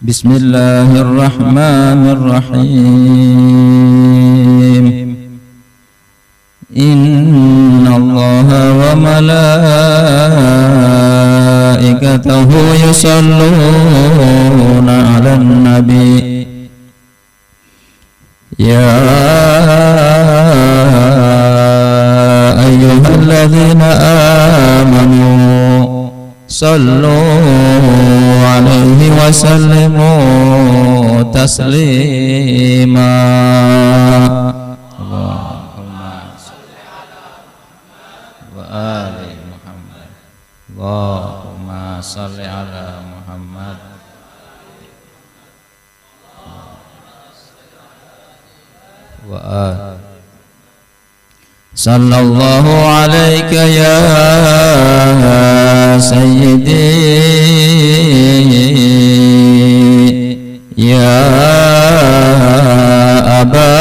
Bismillahirrahmanirrahim. Innallaha wa malaikatahu yusalluna 'alan nabi. Ya ayyuhalladzina amanu sallu alaihi wa sallimu taslima. Allahumma salli ala Muhammad wa ali Muhammad. Allahumma salli ala Muhammad wa ali. Sallallahu alaika ya sayyidi ya Aba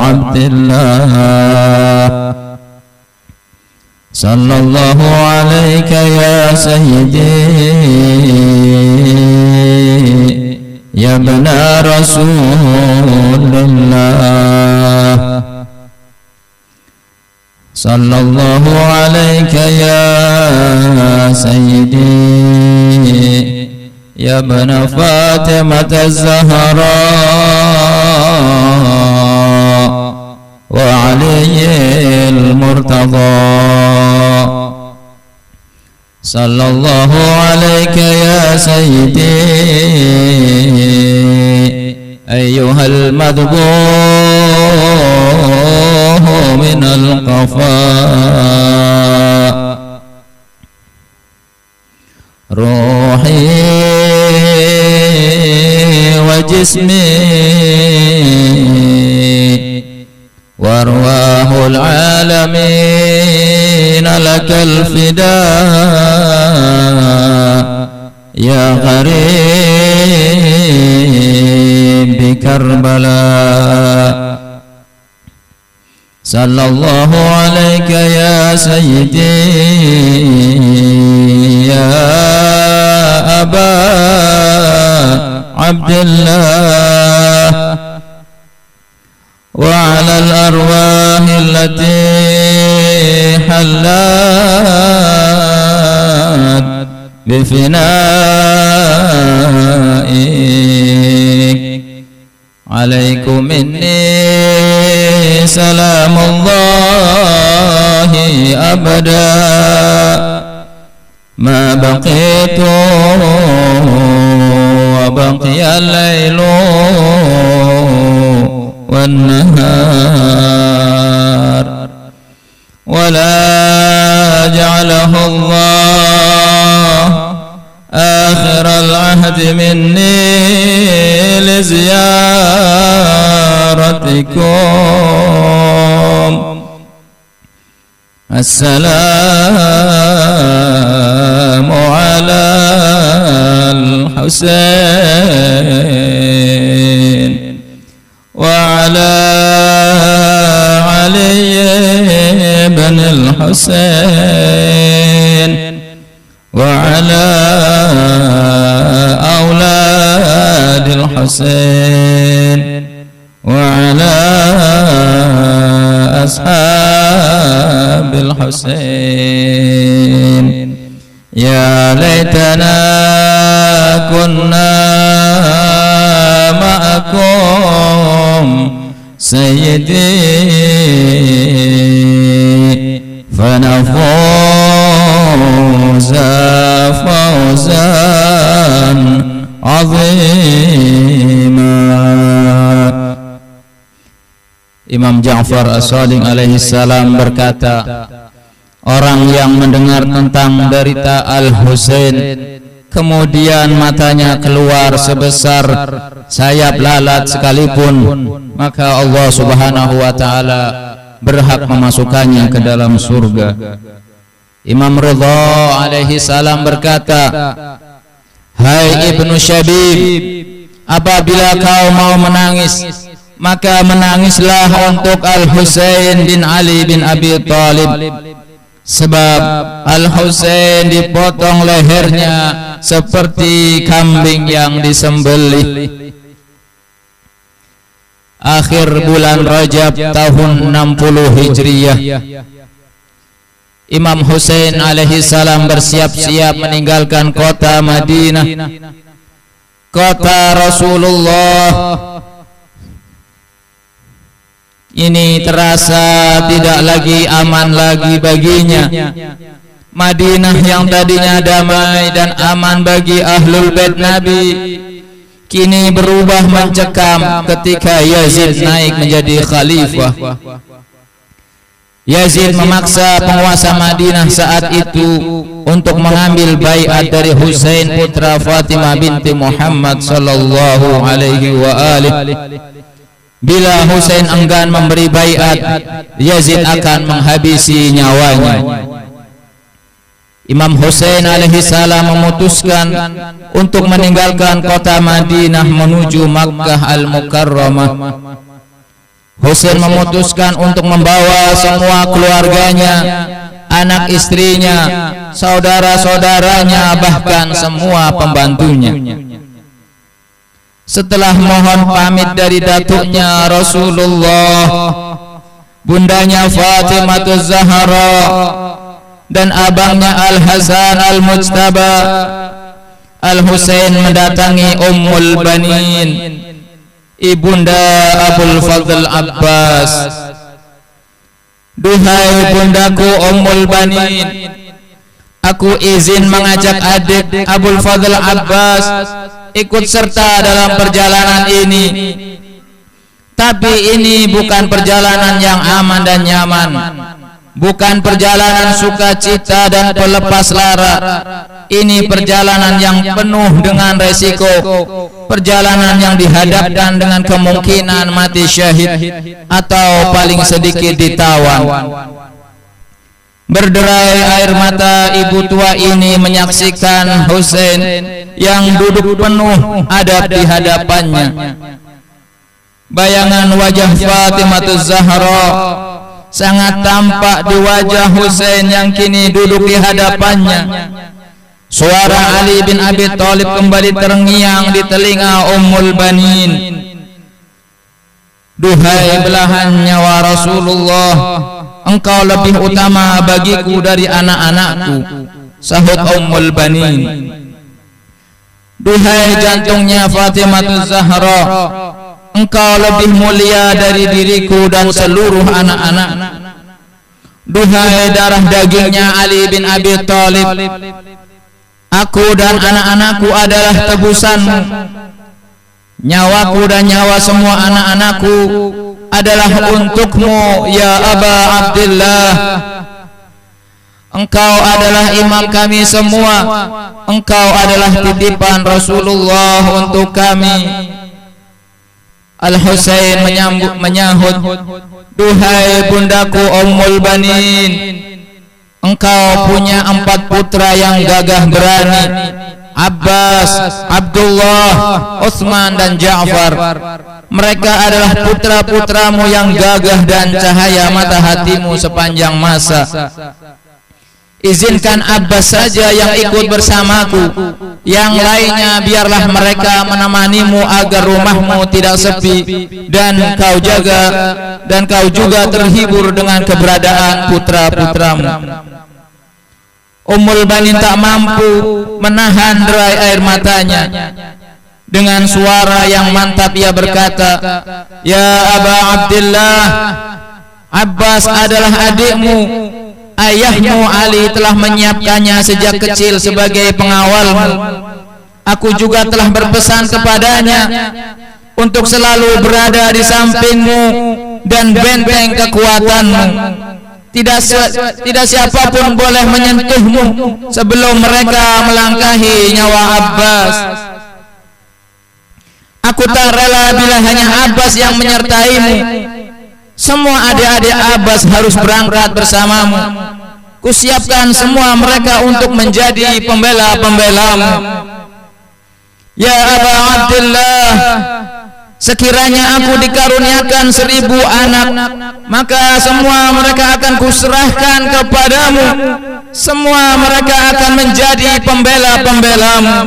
Abdillah. Sallallahu alaika ya sayyidi ya bana Rasulullah. Sallallahu alaika ya sayyidi ya bana Fatimah az-Zahra wa Ali al-Murtada. Sallallahu alaika ya sayyidi ayyuhal madbuh min al-qafa. Ruhi wa jismi wa arwahul alamin lakal fida ya gharib bi Karbala. Sallallahu alaika ya sayyidi ya Aba Abdillah wa ala al-arwahi allati hallat bifinaik. Alaikum minni salamullahi abada ma baqitu wa baqiya al-lailu wan nahar wa la ja'alahu Allah akhir al-ahdi minni li ziyaratikum. Assalamu ala al-Husain wa ala Ali ibn al-Husain wa ala awlad al-Husain wa ala ashab al-Husain. Ya laitana kunna ma'akum sayyidi fanafuza fawzan azima. Imam Ja'far As-Shadiq alaihi salam berkata, orang yang mendengar tentang derita Al-Husain kemudian matanya keluar sebesar sayap lalat sekalipun, maka Allah Subhanahu wa ta'ala berhak memasukkannya ke dalam surga. Imam Ridha alaihi salam berkata, hai Ibnu Syabib, apabila kau mau menangis, maka menangislah untuk Al-Husain bin Ali bin Abi Thalib. sebab Al-Husain dipotong lehernya seperti kambing yang disembelih. Akhir bulan Rajab tahun 60 Hijriyah, Imam Husain alaihi salam bersiap-siap meninggalkan kota Madinah, kota Rasulullah. Ini terasa tidak lagi aman lagi baginya. Madinah yang tadinya damai dan aman bagi ahlul bait Nabi, kini berubah mencekam ketika Yazid naik menjadi khalifah. Yazid memaksa penguasa Madinah saat itu untuk mengambil baiat dari Husain putra Fatimah binti Muhammad sallallahu alaihi wa alihi. Bila Husain enggan memberi baiat, Yazid akan menghabisi nyawanya. Imam Husain alaihi salam memutuskan untuk meninggalkan kota Madinah menuju Makkah Al-Mukarramah. Husain memutuskan untuk membawa semua keluarganya, anak istrinya, saudara-saudaranya, bahkan semua pembantunya. Setelah mohon pamit dari datuknya Rasulullah, bundanya Fatimah Zahra, dan abangnya Al-Hasan Al-Mujtaba, Al-Husain mendatangi Ummul Banin, ibunda Abul Fadl Abbas. Duhai bundaku Ummul Banin, aku izin mengajak adik Abul Fadl Abbas ikut serta dalam perjalanan ini. Tapi ini bukan perjalanan yang aman dan nyaman, bukan perjalanan sukacita dan pelepas lara. Ini perjalanan yang penuh dengan resiko, perjalanan yang dihadapkan dengan kemungkinan mati syahid atau paling sedikit ditawan. Berderai air mata ibu tua ini menyaksikan Husain yang duduk penuh adab di hadapannya. Bayangan wajah Fatimah Zahra sangat tampak di wajah Husain yang kini duduk di hadapannya. Suara Ali bin Abi Thalib kembali terngiang di telinga Ummul Banin. Duhai belahan nyawa Rasulullah, engkau lebih utama bagiku dari anak-anakku, sahut Ummul Banin. Duhai jantungnya Fatimah Zahra, engkau lebih mulia dari diriku dan seluruh anak-anak. Duhai darah dagingnya Ali bin Abi Thalib, aku dan anak-anakku adalah tebusanmu. Nyawaku dan nyawa semua anak-anakku adalah untukmu, ya Aba Abdillah. Engkau adalah imam kami semua. Engkau adalah titipan Rasulullah untuk kami. Al-Husain menyahut, duhai bundaku Ummul Banin, engkau punya 4 putra yang gagah berani, Abbas, Abdullah, Utsman dan Ja'far. Mereka adalah putra-putramu yang gagah dan cahaya mata hatimu sepanjang masa. Izinkan Abbas saja yang ikut bersamaku, yang lainnya biarlah mereka menemanimu agar rumahmu tidak sepi dan kau juga terhibur dengan keberadaan putra-putramu. Ummul Banin tak mampu menahan derai air matanya. Dengan suara yang mantap ia berkata, ya Aba Abdillah, Abbas adalah adikmu. Ayahmu Ali telah menyiapkannya sejak kecil sebagai pengawalmu. Aku juga telah berpesan kepadanya untuk selalu berada di sampingmu dan benteng kekuatanmu. Tidak siapapun boleh menyentuhmu sebelum mereka melangkahi nyawa Abbas. Aku tak rela bila hanya Abbas yang menyertaimu. Semua adik-adik Abbas harus berangkat bersamamu. Kusiapkan semua mereka untuk menjadi pembela-pembelamu. Ya Aba Abdillah, Sekiranya aku dikaruniakan 1000 anak, maka semua mereka akan kuserahkan kepadamu. Semua mereka akan menjadi pembela-pembelamu.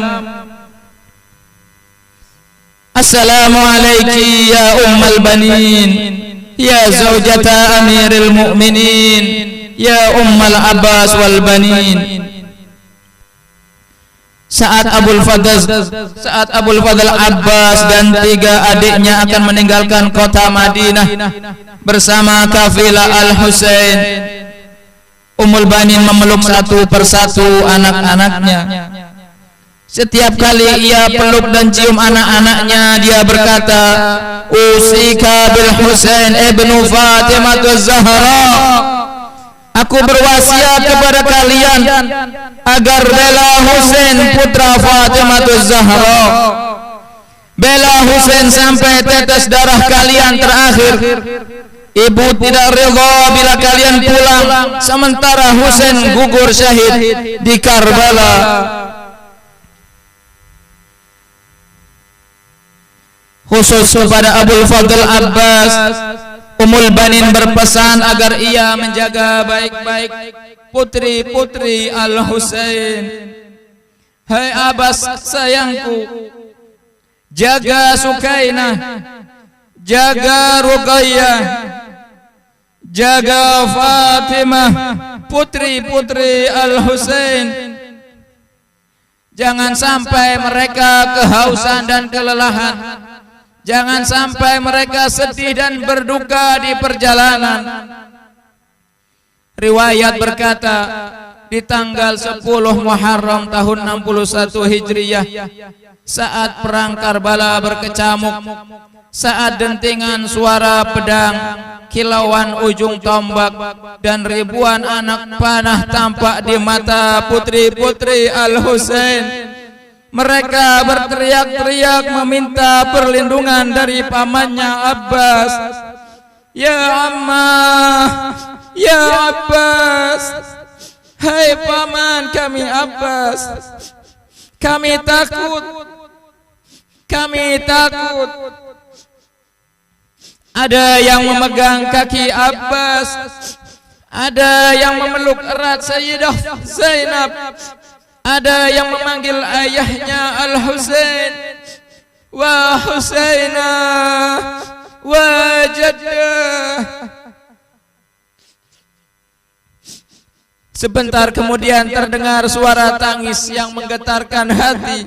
Assalamualaikum ya ummal banin, ya zaujata amiril mu'minin, ya ummal abbas wal banin. Saat Abul Fadl Abbas dan 3 adiknya akan meninggalkan kota Madinah bersama kafilah Al-Husain, Ummul Banin memeluk satu persatu anak-anaknya. Setiap kali ia peluk dan cium anak-anaknya, dia berkata, "Usika bil Husain ibnu Fatimah az-Zahra." Aku berwasiat kepada kalian agar bela Husain putra Fatimah az-Zahra. Bela Husain sampai tetes darah kalian terakhir. Ibu tidak rela bila kalian pulang sementara Husain gugur syahid di Karbala. Khusus kepada Abul Fadl Abbas, Ummul Banin berpesan agar ia menjaga baik-baik putri-putri Al-Husain. Hai Abbas sayangku, jaga Sukainah, jaga Ruqayyah, jaga Fatimah, putri-putri Al-Husain. Jangan sampai mereka kehausan dan kelelahan. Jangan sampai mereka sedih dan berduka di perjalanan. Riwayat berkata, di tanggal 10 Muharram tahun 61 Hijriyah, saat perang Karbala berkecamuk, saat dentingan suara pedang, kilauan ujung tombak, dan ribuan anak panah tampak di mata putri-putri Al-Husain, mereka berteriak-teriak meminta perlindungan dari pamannya Abbas. Ya Ammah, ya Abbas, hai paman kami Abbas, kami takut, kami takut. Ada yang memegang kaki Abbas, ada yang memeluk erat Sayyidah Zainab, ada yang memanggil ayahnya Al-Husain, wa Husainah, wa Jaddah. Sebentar kemudian terdengar suara tangis yang menggetarkan hati.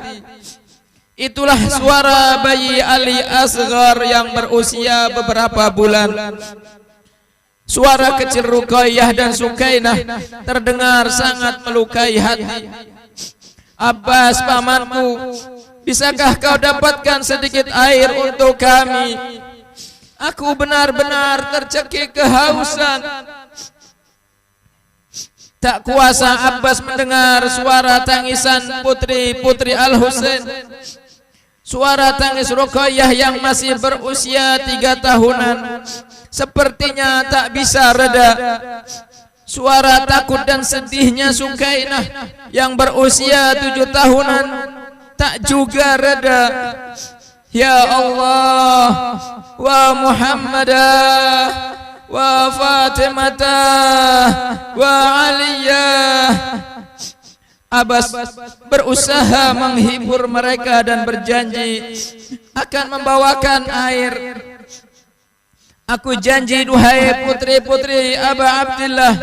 Itulah suara bayi Ali Asghar yang berusia beberapa bulan. Suara kecil Ruqayyah dan Sukainah terdengar sangat melukai hati. Abbas pamanku, bisakah kau dapatkan sedikit air untuk kami? Aku benar-benar tercekik kehausan. Tak kuasa Abbas mendengar suara tangisan putri-putri Al-Husain. Suara tangis Ruqayyah yang masih berusia 3 tahunan sepertinya tak bisa reda. Suara takut dan sedihnya Sukainah yang berusia 7 tahunan tak juga reda. Ya Allah, wa Muhammadah, wa Fatimah, wa Aliyah. Abbas berusaha menghibur mereka dan berjanji akan membawakan air. Aku janji duhai putri-putri Aba Abdillah,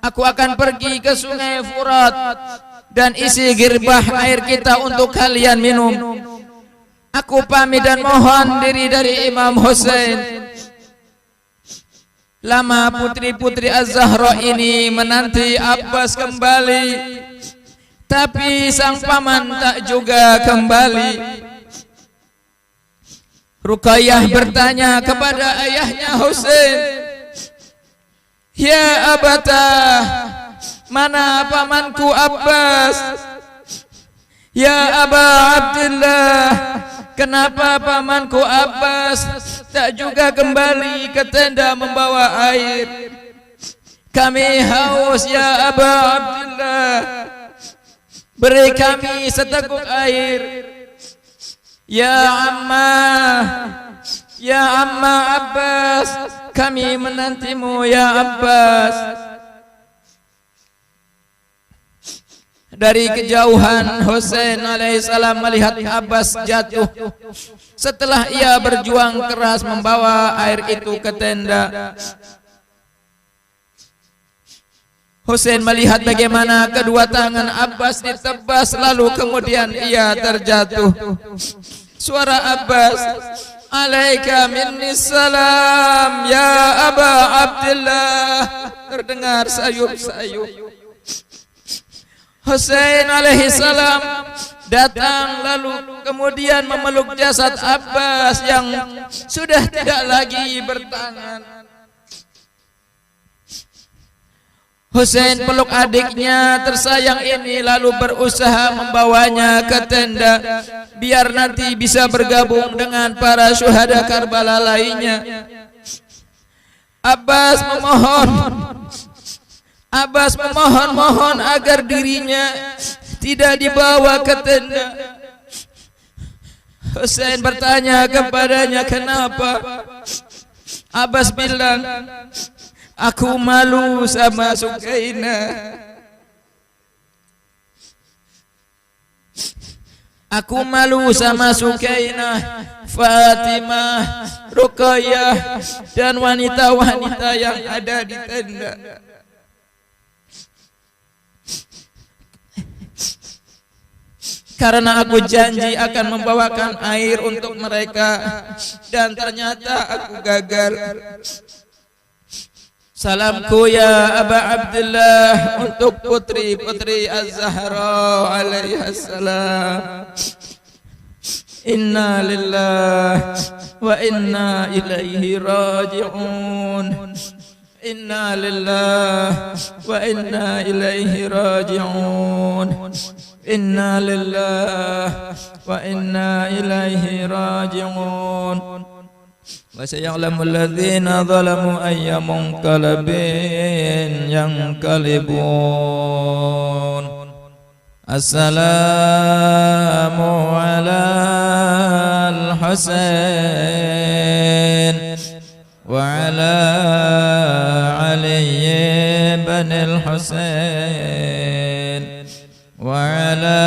aku akan pergi ke sungai Furat dan isi girbah air kita untuk kalian minum. Aku pamit dan mohon diri dari Imam Husain. Lama putri-putri Az-Zahra ini menanti Abbas kembali, tapi sang paman tak juga kembali. Ruqayyah bertanya kepada ayahnya Husain, "Ya Abatah, mana pamanku Abbas?" "Ya Aba Abdillah, kenapa pamanku Abbas tak juga kembali ke tenda membawa air? Kami haus ya Aba Abdillah, beri kami seteguk air." Ya Amma Abbas, kami menantimu ya Abbas. Dari kejauhan Husain alaihissalam melihat Abbas jatuh. Setelah ia berjuang keras membawa air itu ke tenda, Husain melihat bagaimana kedua tangan Abbas ditebas, lalu kemudian ia terjatuh. Suara Abbas, "Alaika minni salam ya Aba Abdullah," terdengar sayup-sayup. Husain alaihi salam datang lalu kemudian memeluk jasad Abbas yang sudah tidak lagi bertangan. Husain peluk adiknya tersayang ini lalu berusaha membawanya ke tenda biar nanti bisa bergabung dengan para syuhada Karbala lainnya. Abbas memohon agar dirinya tidak dibawa ke tenda. Husain bertanya kepadanya, "Kenapa?" Abbas bilang, "Aku malu sama Sukainah. Aku malu sama Sukainah, Fatimah, Ruqayyah, dan wanita-wanita yang ada di tenda. Karena aku janji akan membawakan air untuk mereka, dan ternyata aku gagal. Salamku ya Aba Abdullah untuk putri-putri Az-Zahra alaihassalam. Inna lillahi wa inna ilaihi raji'un. Inna lillahi wa inna ilaihi raji'un. Inna lillahi wa inna ilaihi raji'un. Wa sayalamu alladhina zalamu ayya munqalabin yanqalibun. Assalamu ala al-Husain wa ala Ali ibn al-Husain wa ala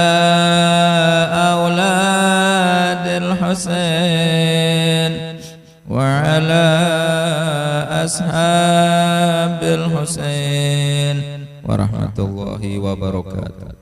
aulad al-Husain wa ala ashabil Husain wa rahmatullahi wa barakatuh.